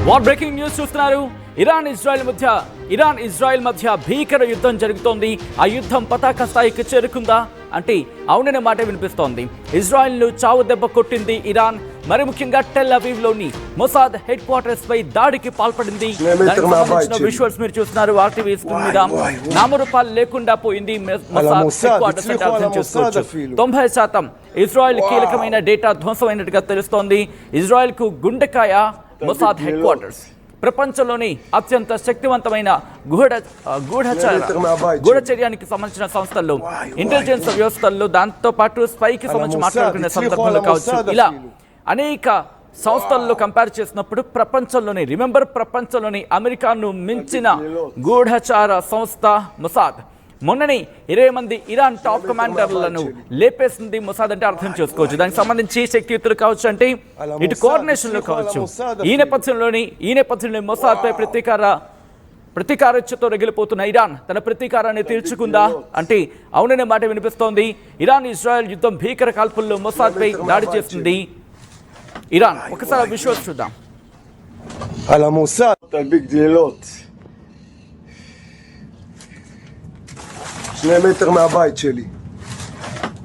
War breaking news చూస్తున్నారు. Iran Israel మధ్య భీకర యుద్ధం జరుగుతోంది. ఆ యుద్ధం పతాక స్థాయికి చేరుకుందా అంటే అవుననే మాట వినిపిస్తోంది. ఇజ్రాయెల్ను చావు దెబ్బ కొట్టింది ఇరాన్. మరి ముఖ్యంగా టెల్ అవీవ్ లోని మొసాద్ హెడ్ క్వార్టర్స్ పై దాడికి పాల్పడింది. విజువల్స్ మీరు చూస్తున్నారు. ఆర్టీవీ స్క్రీన్ మీద నామరూపాలు లేకుండా పోయింది మొసాద్ హెడ్ క్వార్టర్స్ అంటే అర్థం చేసుకోవచ్చు. 90% ఇజ్రాయెల్ కీలకమైన డేటా ధ్వంసమైనట్టుగా తెలుస్తోంది. ఇజ్రాయెల్ కు గుండెకాయ మొసాద్ హెడ్ క్వార్టర్స్. ప్రపంచంలోని అత్యంత శక్తివంతమైన గూఢచర్యానికి సంబంధించిన సంస్థల్లో, ఇంటెలిజెన్స్ వ్యవస్థల్లో, దాంతో పాటు స్పైకి సంబంధించి మాట్లాడుకునే సందర్భంలో కావచ్చు, ఇలా అనేక సంస్థల్లో కంపేర్ చేసినప్పుడు ప్రపంచంలోని అమెరికాను మించిన గూఢచార సంస్థ మొసాద్. మొన్ననే 20 మంది ఇరాన్ టాప్ కమాండర్లను లేపేసింది మొసాద్ అంటే అర్థం చేసుకోవచ్చు. దానికి సంబంధించి శక్తియుక్తులు కావచ్చు, అంటే ఇటు కోఆర్డినేషన్లు కావచ్చు. ఈ నేపథ్యంలో మొసాద్ పై ప్రతీకారచ్యతో రగిలిపోతున్న ఇరాన్ తన ప్రతీకారాన్ని తీర్చుకుందా అంటే అవుననే మాట వినిపిస్తోంది. ఇరాన్ ఇజ్రాయెల్ యుద్ధం భీకర కాల్పుల్లో మొసాద్ పై దాడి చేస్తుంది ఇరాన్. ఒకసారి విశ్వాస్ చూద్దాం. 2 מטר מהבית שלי.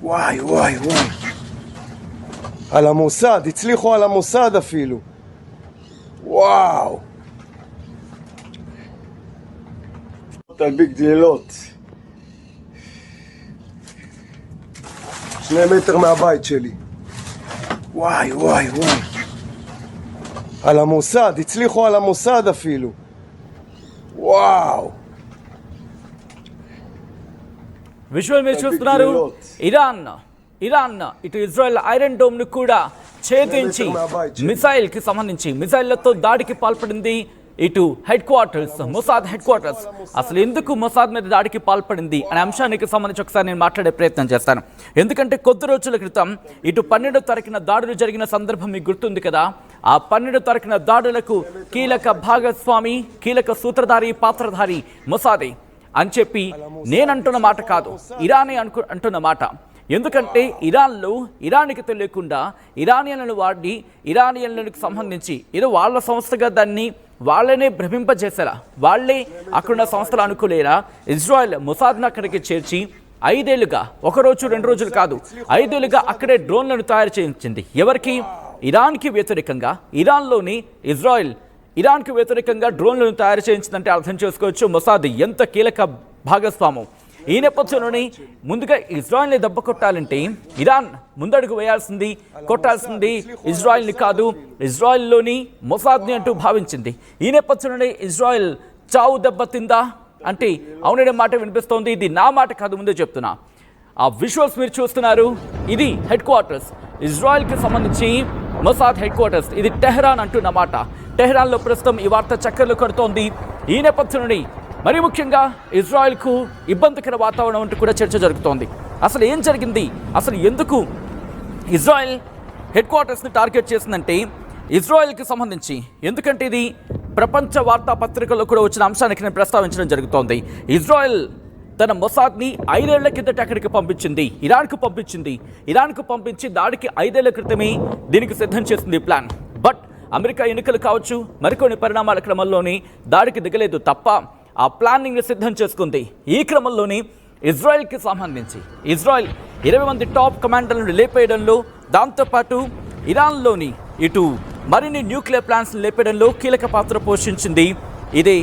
וואי וואי וואי. על המוסד, הצליחו על המוסד אפילו. וואו. תלביק גלילות. 2 מטר מהבית שלי. וואי וואי וואי. על המוסד, הצליחו על המוסד אפילו. וואו. విజువల్ మీరు చూస్తున్నారు. ఇరాన్ ఇటు ఇజ్రాయెల్ ఐరన్ డోమ్ ను కూడా ఛేదించి మిసైళ్లతో దాడికి పాల్పడింది. ఇటు head quarters, Mossad head quarters. అసలు ఎందుకు మొసాద్ మీద దాడికి పాల్పడింది అనే అంశానికి సంబంధించి ఒకసారి నేను మాట్లాడే ప్రయత్నం చేస్తాను. ఎందుకంటే కొద్ది రోజుల క్రితం ఇటు 12వ తారీఖున దాడులు జరిగిన సందర్భం మీకు గుర్తుంది కదా. ఆ 12వ తారీఖున దాడులకు కీలక భాగస్వామి, కీలక సూత్రధారి, పాత్రధారి మొసాదే అని చెప్పి నేనంటున్న మాట కాదు, ఇరానే అంటున్న మాట. ఎందుకంటే ఇరాన్కి తెలియకుండా ఇరానియన్లను వాడి ఇరానియన్లకు సంబంధించి ఏదో వాళ్ళ సంస్థగా దాన్ని వాళ్ళనే భ్రమింపజేసేలా, వాళ్ళే అక్కడున్న సంస్థలు అనుకోలేరా ఇజ్రాయెల్ మొసాద్ను అక్కడికి చేర్చి 5 ఏళ్లుగా, 1 రోజు 2 రోజులు కాదు, 5 ఏళ్లుగా అక్కడే డ్రోన్లను తయారు చేయించింది. ఎవరికి? ఇరాన్కి వ్యతిరేకంగా. ఇరాన్కు వ్యతిరేకంగా డ్రోన్లను తయారు చేయించిందంటే అర్థం చేసుకోవచ్చు మొసాద్ ఎంత కీలక భాగస్వామ్యం. ఈ నేపథ్యంలోనే ముందుగా ఇజ్రాయెల్ని దెబ్బ కొట్టాలంటే ఇరాన్ ముందడుగు వేయాల్సింది, కొట్టాల్సింది ఇజ్రాయెల్ని కాదు, ఇజ్రాయెల్లోని మొసాద్ని అంటూ భావించింది. ఈ నేపథ్యంలోనే ఇజ్రాయెల్ చావు దెబ్బ తిందా అంటే అవుననే మాట వినిపిస్తోంది. ఇది నా మాట కాదు, ముందే చెప్తున్నా. ఆ విజువల్స్ మీరు చూస్తున్నారు. ఇది హెడ్ క్వార్టర్స్, ఇజ్రాయెల్కి సంబంధించి మొసాద్ హెడ్ క్వార్టర్స్. ఇది టెహ్రాన్ అంటున్నమాట. టెహ్రాన్లో ప్రస్తుతం ఈ వార్త చక్కర్లు కడుతోంది. ఈ నేపథ్యంలోని మరి ముఖ్యంగా ఇజ్రాయెల్కు ఇబ్బందికర వాతావరణం అంటూ కూడా చర్చ జరుగుతోంది. అసలు ఏం జరిగింది, అసలు ఎందుకు ఇజ్రాయెల్ హెడ్ క్వార్టర్స్ని టార్గెట్ చేసిందంటే ఇజ్రాయెల్కి సంబంధించి, ఎందుకంటే ఇది ప్రపంచ వార్తాపత్రికల్లో కూడా వచ్చిన అంశానికి నేను ప్రస్తావించడం జరుగుతోంది. ఇజ్రాయెల్ తన మొసాద్ని 5 ఏళ్ల కిందట అక్కడికి పంపించింది, ఇరాన్కు పంపించి దాడికి 5 ఏళ్ల క్రితమే దీనికి సిద్ధం చేసింది ప్లాన్. బట్ అమెరికా ఎన్నికలు కావచ్చు, మరికొన్ని పరిణామాల క్రమంలోని దాడికి దిగలేదు తప్ప ఆ ప్లానింగ్ సిద్ధం చేసుకుంది. ఈ క్రమంలోని ఇజ్రాయెల్కి సంబంధించి 20 మంది టాప్ కమాండర్లను లేపేయడంలో, దాంతోపాటు ఇరాన్లోని ఇటు మరిన్ని న్యూక్లియర్ ప్లాంట్స్ని లేపేయడంలో కీలక పాత్ర పోషించింది ఇదే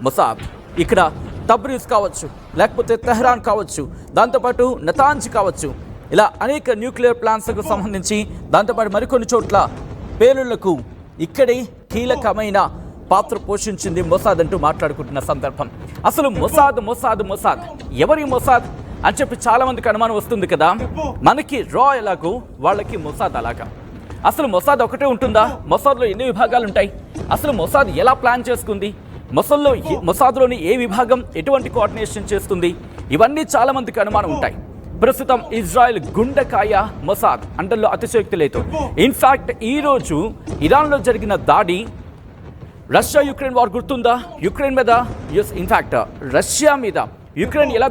మొసాద్. ఇక్కడ తబ్రీజ్ కావచ్చు, లేకపోతే తెహ్రాన్ కావచ్చు, దాంతోపాటు నతాంజ్ కావచ్చు, ఇలా అనేక న్యూక్లియర్ ప్లాంట్స్కు సంబంధించి, దాంతోపాటు మరికొన్ని చోట్ల పేలుళ్లకు ఇక్కడే కీలకమైన పాత్ర పోషించింది మొసాద్ అంటూ మాట్లాడుకుంటున్న సందర్భం. అసలు మొసాద్ ఎవరి మొసాద్ అని చెప్పి చాలా మందికి అనుమానం వస్తుంది కదా. మనకి రా ఎలాగో వాళ్ళకి మొసాద్ అలాగా. అసలు మొసాద్ ఒకటే ఉంటుందా? మొసాద్లో ఎన్ని విభాగాలు ఉంటాయి? అసలు మొసాద్ ఎలా ప్లాన్ చేసుకుంది? మొసాద్లోని ఏ విభాగం ఎటువంటి కోఆర్డినేషన్ చేస్తుంది? ఇవన్నీ చాలా మందికి అనుమానం ఉంటాయి. ప్రస్తుతం ఇజ్రాయెల్ గుండెకాయ మొసాద్ అంటల్లో అతిశయోక్తి లేదు. ఇన్ఫాక్ట్ ఈరోజు ఇరాన్లో జరిగిన దాడి, రష్యా యుక్రెయిన్ వార్ గుర్తుందా? యుక్రెయిన్ మీద ఇన్ఫాక్ట్ రష్యా మీద యుక్రెయిన్ ఎలా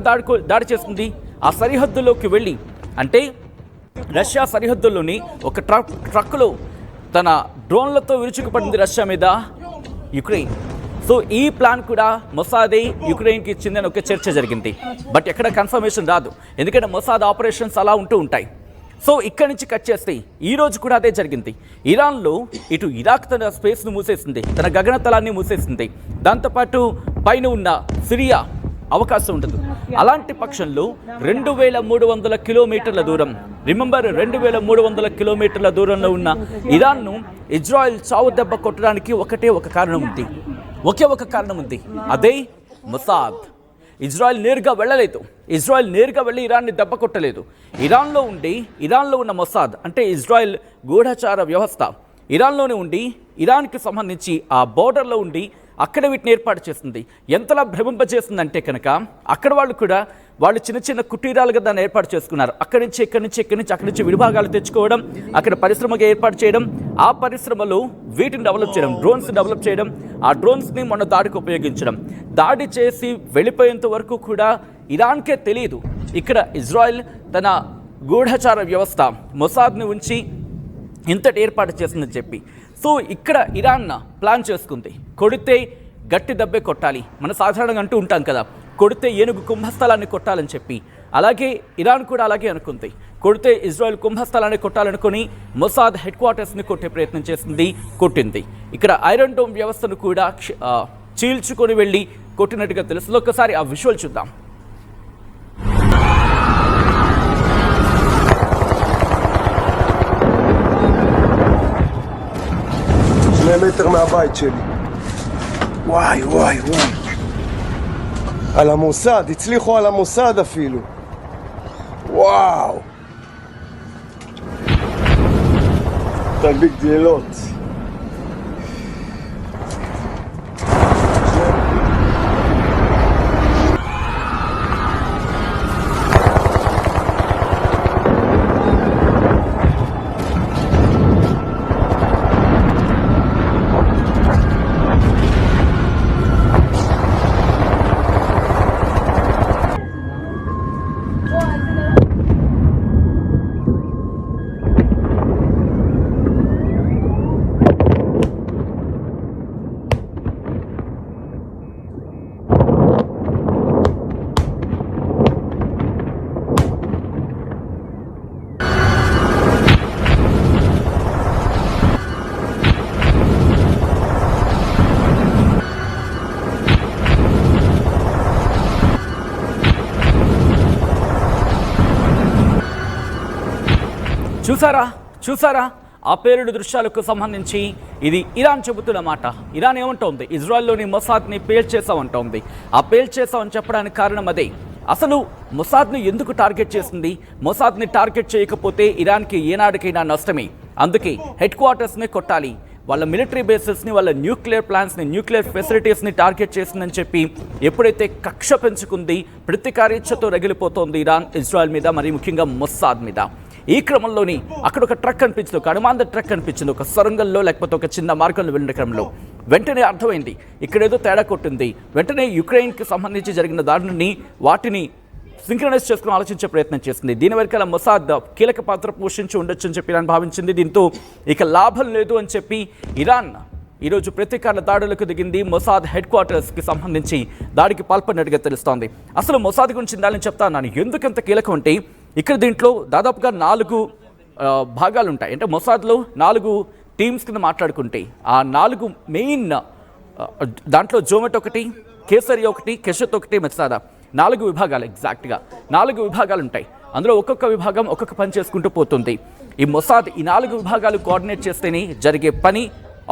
దాడి చేస్తుంది? ఆ సరిహద్దులోకి వెళ్ళి, అంటే రష్యా సరిహద్దుల్లోని ఒక ట్రక్కులో తన డ్రోన్లతో విరుచుకుపడింది రష్యా మీద. యుక్రెయిన్. సో ఈ ప్లాన్ కూడా మొసాదే యుక్రెయిన్కి ఇచ్చిందని ఒక చర్చ జరిగింది. బట్ ఎక్కడ కన్ఫర్మేషన్ రాదు, ఎందుకంటే మొసాద్ ఆపరేషన్స్ అలా ఉంటూ ఉంటాయి. సో ఇక్కడి నుంచి కట్ చేస్తే ఈ రోజు కూడా అదే జరిగింది. ఇరాన్లో ఇటు ఇరాక్ తన స్పేస్ను మూసేసింది, తన గగనతలాన్ని మూసేసింది. దాంతోపాటు పైన ఉన్న సిరియా అవకాశం ఉండదు. అలాంటి పక్షంలో 2300 కిలోమీటర్ల దూరం, రిమెంబర్ 2300 కిలోమీటర్ల దూరంలో ఉన్న ఇరాన్ను ఇజ్రాయెల్ చావు దెబ్బ కొట్టడానికి ఒక కారణం ఉంది, ఒక కారణం ఉంది, అదే మొసాద్. ఇజ్రాయెల్ నేరుగా వెళ్ళలేదు, ఇజ్రాయెల్ నేరుగా వెళ్ళి ఇరాన్ని దెబ్బ కొట్టలేదు. ఇరాన్లో ఉన్న మొసాద్ అంటే ఇజ్రాయెల్ గూఢచార వ్యవస్థ ఇరాన్లోనే ఉండి, ఇరాన్కి సంబంధించి ఆ బోర్డర్లో ఉండి అక్కడ వీటిని ఏర్పాటు చేస్తుంది. ఎంతలా భ్రమింపజేస్తుందంటే కనుక అక్కడ వాళ్ళు చిన్న కుటీరాలుగా దాన్ని ఏర్పాటు చేసుకున్నారు. ఇక్కడి నుంచి విడిభాగాలు తెచ్చుకోవడం, అక్కడ పరిశ్రమగా ఏర్పాటు చేయడం, ఆ పరిశ్రమలో వీటిని డెవలప్ చేయడం, డ్రోన్స్ డెవలప్ చేయడం, ఆ డ్రోన్స్ని మొన్న దాడికి ఉపయోగించడం. దాడి చేసి వెళ్ళిపోయేంత వరకు కూడా ఇరాన్కే తెలియదు ఇక్కడ ఇజ్రాయెల్ తన గూఢచార వ్యవస్థ మొసాద్ని ఉంచి ఇంతటి ఏర్పాటు చేసిందని చెప్పి. సో ఇక్కడ ఇరాన్ ప్లాన్ చేసుకుంది, కొడితే గట్టి దెబ్బే కొట్టాలి, మన సాధారణంగా అంటూ ఉంటాం కదా, కొడితే ఏనుగు కుంభస్థలాన్ని కొట్టాలని చెప్పి. అలాగే ఇరాన్ కూడా అలాగే అనుకుంది, కొడితే ఇజ్రాయెల్ కుంభస్థలాన్ని కొట్టాలనుకుని మొసాద్ హెడ్ క్వార్టర్స్ని కొట్టే ప్రయత్నం చేసింది, కొట్టింది. ఇక్కడ ఐరన్ డోమ్ వ్యవస్థను కూడా చీల్చుకొని వెళ్ళి కొట్టినట్టుగా తెలుస్తుంది. ఒక్కసారి ఆ విజువల్ చూద్దాం. מטר מהבית שלי. וואי. על המוסד, הצליחו על המוסד אפילו. וואו. תדליק דלילות. చూసారా ఆ పేలుడు దృశ్యాలకు సంబంధించి ఇది ఇరాన్ చెబుతున్న మాట. ఇరాన్ ఏమంటోంది, ఇజ్రాయెల్లోని మొసాద్ని పేల్చేసామంటోంది. ఆ పేల్చేసామని చెప్పడానికి కారణం అదే. అసలు మొసాద్ని ఎందుకు టార్గెట్ చేసింది? మొసాద్ని టార్గెట్ చేయకపోతే ఇరాన్కి ఏనాడికైనా నష్టమే. అందుకే హెడ్ క్వార్టర్స్ని కొట్టాలి, వాళ్ళ మిలిటరీ బేసెస్ని, వాళ్ళ న్యూక్లియర్ ప్లాంట్స్ని, న్యూక్లియర్ ఫెసిలిటీస్ని టార్గెట్ చేసిందని చెప్పి ఎప్పుడైతే కక్ష పెంచుకుంది, ప్రతీకారేచ్ఛతో రగిలిపోతోంది ఇరాన్ ఇజ్రాయెల్ మీద, మరి ముఖ్యంగా మొసాద్ మీద. ఈ క్రమంలోని అక్కడ ఒక ట్రక్ కనిపించింది, ఒక అనుమాన ట్రక్ కనిపించింది, ఒక సొరంగంలో లేకపోతే ఒక చిన్న మార్గంలో వెళ్ళిన క్రమంలో. వెంటనే అర్థమైంది ఇక్కడేదో తేడా కొట్టింది. వెంటనే యుక్రెయిన్కి సంబంధించి జరిగిన దాడిని వాటిని సింక్రనైజ్ చేసుకుని ఆలోచించే ప్రయత్నం చేసింది. దీని వెనకాల మొసాద్ కీలక పాత్ర పోషించి ఉండొచ్చు అని చెప్పి ఇరాన్ భావించింది. దీంతో ఇక లాభం లేదు అని చెప్పి ఇరాన్ ఈరోజు ప్రతీకార దాడులకు దిగింది. మొసాద్ హెడ్ క్వార్టర్స్కి సంబంధించి దాడికి పాల్పడినట్టుగా తెలుస్తోంది. అసలు మొసాద్ గురించి ఇందాలని చెప్తాను, ఎందుకంత కీలకం అంటే ఇక్కడ దీంట్లో దాదాపుగా 4 భాగాలు ఉంటాయి. అంటే మొసాద్లో 4 టీమ్స్ కింద మాట్లాడుకుంటే ఆ 4 మెయిన్ దాంట్లో జోమెట్ ఒకటి, కేసరి ఒకటి, కెషత్ ఒకటి, మెసాదా 4 విభాగాలు, ఎగ్జాక్ట్గా 4 విభాగాలు ఉంటాయి. అందులో ఒక్కొక్క విభాగం ఒక్కొక్క పని చేసుకుంటూ పోతుంది. ఈ మొసాద్ ఈ 4 విభాగాలు కోఆర్డినేట్ చేస్తేనే జరిగే పని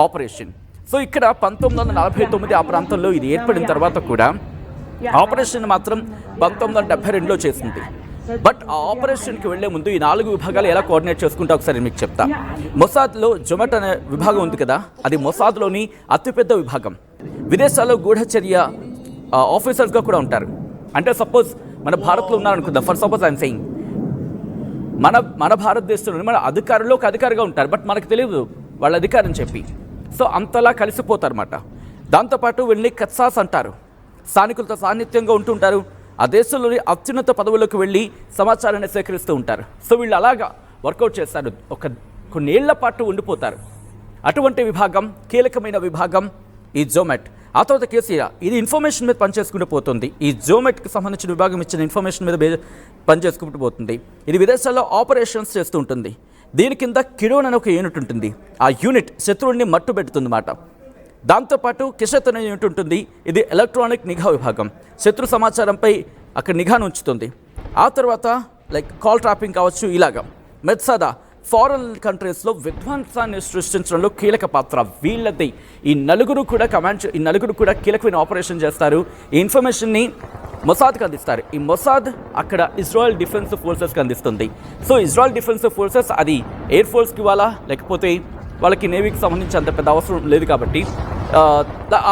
ఆపరేషన్. సో ఇక్కడ 1949 ఆ ప్రాంతంలో ఇది ఏర్పడిన తర్వాత కూడా ఆపరేషన్ మాత్రం 1972లో చేసింది. బట్ ఆ ఆపరేషన్కి వెళ్లే ముందు ఈ 4 విభాగాలు ఎలా కోఆర్డినేట్ చేసుకుంటా ఒకసారి మీకు చెప్తా. మొసాద్లో జొమెట్ అనే విభాగం ఉంది కదా, అది మొసాద్లోని అతిపెద్ద విభాగం. విదేశాల్లో గూఢచర్య ఆఫీసర్స్గా కూడా ఉంటారు. అంటే సపోజ్ మన భారత్లో ఉన్నారనుకుందాం, ఫర్ సపోజ్ ఐఎమ్ సెయింగ్, మన భారతదేశంలో మన అధికారులకు అధికారిగా ఉంటారు, బట్ మనకు తెలియదు వాళ్ళ అధికారం చెప్పి. సో అంతలా కలిసిపోతారు అన్నమాట. దాంతోపాటు వీళ్ళని కత్సాస్ అంటారు, స్థానికులతో సాన్నిధ్యంగా ఉంటుంటారు. ఆ దేశంలోని అత్యున్నత పదవులకు వెళ్ళి సమాచారాన్ని సేకరిస్తూ ఉంటారు. సో వీళ్ళు అలాగా వర్కౌట్ చేస్తారు, కొన్నేళ్ల పాటు ఉండిపోతారు. అటువంటి విభాగం, కీలకమైన విభాగం ఈ జోమెట్, ఆ తర్వాత కేసీఆర్. ఇది ఇన్ఫర్మేషన్ మీద పనిచేసుకుంటూ పోతుంది. ఈ జోమెట్కి సంబంధించిన విభాగం ఇచ్చిన ఇన్ఫర్మేషన్ మీద పనిచేసుకుంటూ పోతుంది. ఇది విదేశాల్లో ఆపరేషన్స్ చేస్తూ ఉంటుంది. దీని కింద కిరోన్ అనే ఒక యూనిట్ ఉంటుంది. ఆ యూనిట్ శత్రువుని మట్టు పెడుతుంది అన్నమాట. దాంతోపాటు కిషత్ అనే యూనిట్ ఉంటుంది. ఇది ఎలక్ట్రానిక్ నిఘా విభాగం, శత్రు సమాచారంపై అక్కడ నిఘాను ఉంచుతుంది. ఆ తర్వాత లైక్ కాల్ ట్రాపింగ్ కావచ్చు. ఇలాగా మెత్సదా ఫారెన్ కంట్రీస్లో విధ్వంసాన్ని సృష్టించడంలో కీలక పాత్ర వీళ్ళది. ఈ నలుగురు కూడా కీలకమైన ఆపరేషన్ చేస్తారు. ఈ ఇన్ఫర్మేషన్ని మొసాద్కి అందిస్తారు. ఈ మొసాద్ అక్కడ ఇజ్రాయెల్ డిఫెన్స్ ఫోర్సెస్కి అందిస్తుంది. సో ఇజ్రాయెల్ డిఫెన్స్ ఫోర్సెస్ అది ఎయిర్ ఫోర్స్కి ఇవ్వాలా, లేకపోతే వాళ్ళకి నేవీకి సంబంధించి అంత పెద్ద అవసరం లేదు కాబట్టి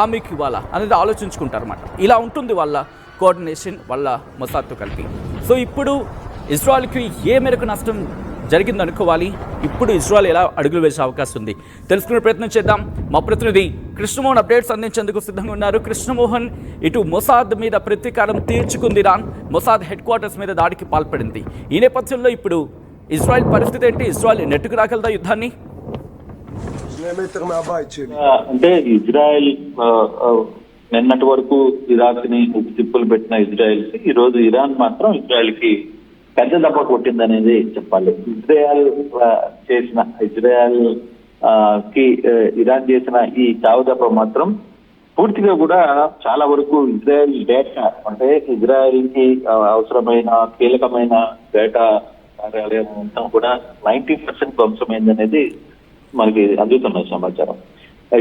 ఆర్మీకి ఇవ్వాలా అనేది ఆలోచించుకుంటారు అన్నమాట. ఇలా ఉంటుంది వాళ్ళ కోఆర్డినేషన్ వాళ్ళ మొసాద్తో కలిపి. సో ఇప్పుడు ఇజ్రాయెల్కి ఏ మేరకు నష్టం జరిగిందనుకోవాలి, ఇప్పుడు ఇజ్రాయెల్ ఎలా అడుగులు వేసే అవకాశం ఉంది తెలుసుకునే ప్రయత్నం చేద్దాం. మా ప్రతినిధి కృష్ణమోహన్ అప్డేట్స్ అందించేందుకు సిద్ధంగా ఉన్నారు. కృష్ణమోహన్, ఇటు మొసాద్ మీద ప్రతీకారం తీర్చుకుంది ఇరాన్. మొసాద్ హెడ్ క్వార్టర్స్ మీద దాడికి పాల్పడింది. ఈ నేపథ్యంలో ఇప్పుడు ఇజ్రాయెల్ పరిస్థితి ఏంటి? ఇజ్రాయెల్ నెట్టుకు రాగలదా యుద్ధాన్ని? అంటే ఇజ్రాయెల్ నిన్నటి వరకు ఇరాక్ ని ఉప్పుతిప్పులు పెట్టిన ఇజ్రాయెల్ కి ఈ రోజు ఇరాన్ మాత్రం ఇజ్రాయెల్ కి పెద్ద దెబ్బ కొట్టిందనేది చెప్పాలి. ఇజ్రాయెల్ కి ఇరాన్ చేసిన ఈ చావు దెబ్బ మాత్రం పూర్తిగా కూడా చాలా వరకు ఇజ్రాయెల్ డేటా, అంటే ఇజ్రాయెల్ కి అవసరమైన కీలకమైన డేటా కార్యాలయం మొత్తం కూడా 90% ధ్వంసమైందనేది మనకి అందుతున్న సమాచారం.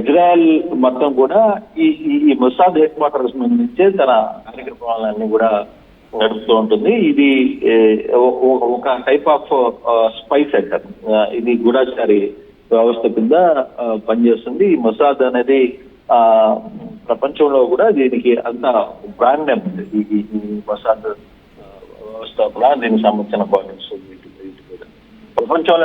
ఇజ్రాయెల్ మొత్తం కూడా ఈ మొసాద్ హెడ్ క్వార్టర్స్ నుంచే తన కార్యక్రమాలన్నీ కూడా నడుస్తూ ఉంటుంది. ఇది ఒక టైప్ ఆఫ్ స్పై సెంటర్. ఇది గూఢచారి వ్యవస్థ కింద పనిచేస్తుంది. ఈ మొసాద్ అనేది ప్రపంచంలో కూడా దీనికి అంత బ్రాండ్ నేమ్ ఉంది. ఈ మొసాద్ వ్యవస్థ కూడా దీనికి సంబంధించిన క్వార్టర్స్ ప్రపంచంలో